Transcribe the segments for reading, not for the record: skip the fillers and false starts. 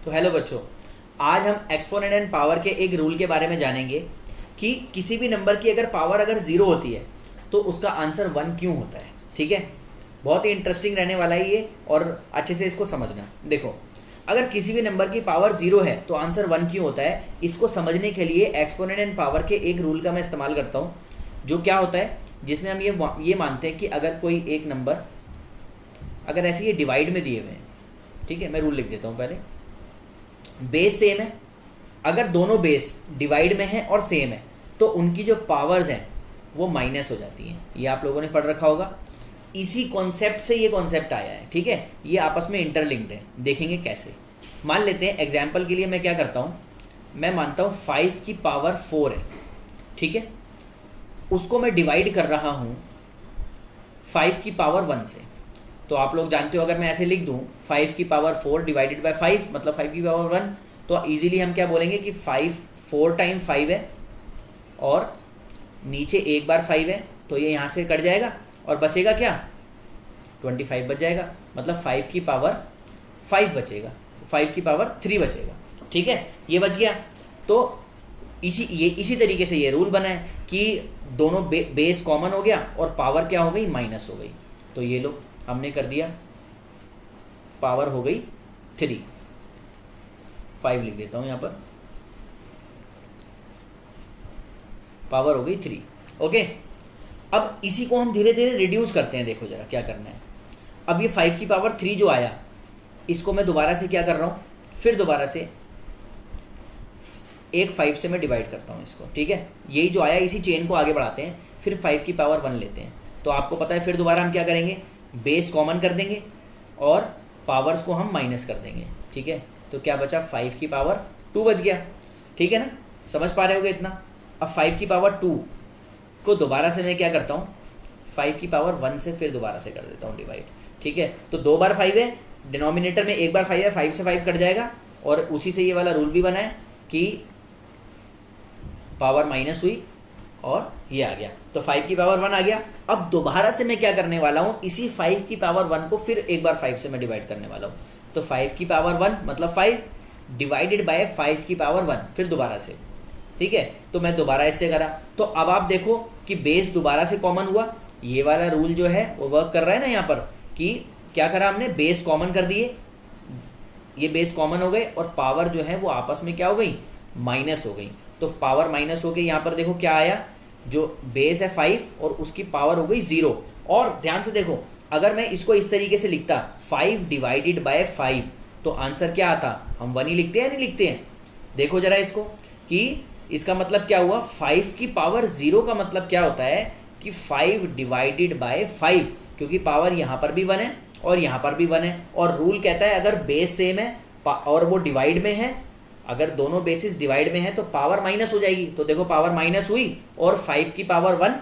तो हेलो बच्चों, आज हम एक्सपोनेंट एंड पावर के एक रूल के बारे में जानेंगे कि किसी भी नंबर की अगर पावर अगर ज़ीरो होती है तो उसका आंसर वन क्यों होता है। ठीक है, बहुत ही इंटरेस्टिंग रहने वाला है ये और अच्छे से इसको समझना। देखो, अगर किसी भी नंबर की पावर ज़ीरो है तो आंसर वन क्यों होता है, इसको समझने के लिए एक्सपोनेंट एंड पावर के एक रूल का मैं इस्तेमाल करता हूँ। जो क्या होता है, जिसमें हम ये मानते हैं कि अगर कोई एक नंबर अगर ऐसे ये डिवाइड में दिए हुए हैं, ठीक है, मैं रूल लिख देता हूँ पहले। बेस सेम है, अगर दोनों बेस डिवाइड में है और सेम है तो उनकी जो पावर्स हैं वो माइनस हो जाती हैं। ये आप लोगों ने पढ़ रखा होगा, इसी कॉन्सेप्ट से ये कॉन्सेप्ट आया है। ठीक है, ये आपस में इंटरलिंक्ड है। देखेंगे कैसे। मान लेते हैं एग्जाम्पल के लिए मैं क्या करता हूँ, मैं मानता हूँ 5 की पावर 4 है। ठीक है, उसको मैं डिवाइड कर रहा हूँ 5 की पावर 1 से। तो आप लोग जानते हो, अगर मैं ऐसे लिख दूँ 5 की पावर 4 डिवाइडेड बाय 5 मतलब 5 की पावर 1, तो इजीली हम क्या बोलेंगे कि 5 4 टाइम 5 है और नीचे एक बार 5 है, तो ये यहाँ से कट जाएगा और बचेगा क्या, 25 बच जाएगा। मतलब 5 की पावर 5 बचेगा, 5 की पावर 3 बचेगा। ठीक है, ये बच गया। तो इसी तरीके से ये रूल बना है कि दोनों बेस कॉमन हो गया और पावर क्या हो गई, माइनस हो गई। तो ये लो, हमने कर दिया, पावर हो गई 3। 5 लिख देता हूँ यहाँ पर, पावर हो गई 3। ओके, अब इसी को हम धीरे धीरे रिड्यूस करते हैं। देखो जरा क्या करना है। अब ये 5 की पावर 3 जो आया, इसको मैं दोबारा से क्या कर रहा हूँ, फिर दोबारा से एक 5 से मैं डिवाइड करता हूँ इसको। ठीक है, यही जो आया इसी चेन को आगे बढ़ाते हैं, फिर 5 की पावर 1 लेते हैं। तो आपको पता है फिर दोबारा हम क्या करेंगे, बेस कॉमन कर देंगे और पावर्स को हम माइनस कर देंगे। ठीक है, तो क्या बचा, 5 की पावर 2 बच गया। ठीक है ना, समझ पा रहे होगे इतना। अब 5 की पावर 2 को दोबारा से मैं क्या करता हूँ, 5 की पावर 1 से फिर दोबारा से कर देता हूँ डिवाइड। ठीक है, तो 2 बार 5 है, डिनोमिनेटर में एक बार 5 है, 5 से 5 कट जाएगा और उसी से ये वाला रूल भी बना है कि पावर माइनस हुई और ये आ गया। तो 5 की पावर 1 आ गया। अब दोबारा से मैं क्या करने वाला हूँ, इसी 5 की पावर 1 को फिर एक बार 5 से मैं डिवाइड करने वाला हूँ। तो 5 की पावर 1 मतलब 5 डिवाइडेड बाय 5 की पावर 1 फिर दोबारा से। ठीक है, तो मैं दोबारा इससे करा, तो अब आप देखो कि बेस दोबारा से कॉमन हुआ। ये वाला रूल जो है वो वर्क कर रहा है ना यहाँ पर, कि क्या करा हमने, बेस कॉमन कर दिए, ये बेस कॉमन हो गए और पावर जो है वो आपस में क्या हो गई, माइनस हो गई। तो पावर माइनस हो गई, यहाँ पर देखो क्या आया, जो बेस है 5 और उसकी पावर हो गई 0। और ध्यान से देखो, अगर मैं इसको इस तरीके से लिखता 5 डिवाइडेड बाय 5 तो आंसर क्या आता, हम 1 ही लिखते हैं, नहीं लिखते हैं। देखो जरा इसको, कि इसका मतलब क्या हुआ, 5 की पावर 0 का मतलब क्या होता है कि 5 डिवाइडेड बाय 5, क्योंकि पावर यहाँ पर भी 1 है और यहाँ पर भी 1 है। और रूल कहता है अगर बेस सेम है और वो डिवाइड में है, अगर दोनों बेसिस डिवाइड में है तो पावर माइनस हो जाएगी। तो देखो पावर माइनस हुई और 5 की पावर 1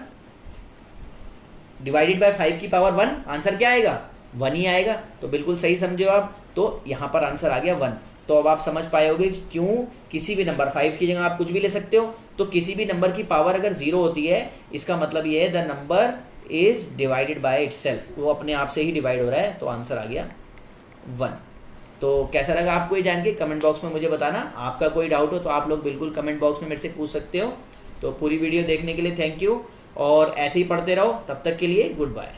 डिवाइडेड बाय 5 की पावर 1, आंसर क्या आएगा, 1 ही आएगा। तो बिल्कुल सही समझे आप, तो यहाँ पर आंसर आ गया 1। तो अब आप समझ पाए होगे कि क्यों किसी भी नंबर, 5 की जगह आप कुछ भी ले सकते हो, तो किसी भी नंबर की पावर अगर 0 होती है इसका मतलब ये है the number is divided by itself, वो अपने आप से ही डिवाइड हो रहा है। तो आंसर आ गया 1। तो कैसा लगा आपको ये जान के, कमेंट बॉक्स में मुझे बताना। आपका कोई डाउट हो तो आप लोग बिल्कुल कमेंट बॉक्स में मेरे से पूछ सकते हो। तो पूरी वीडियो देखने के लिए थैंक यू, और ऐसे ही पढ़ते रहो। तब तक के लिए गुड बाय।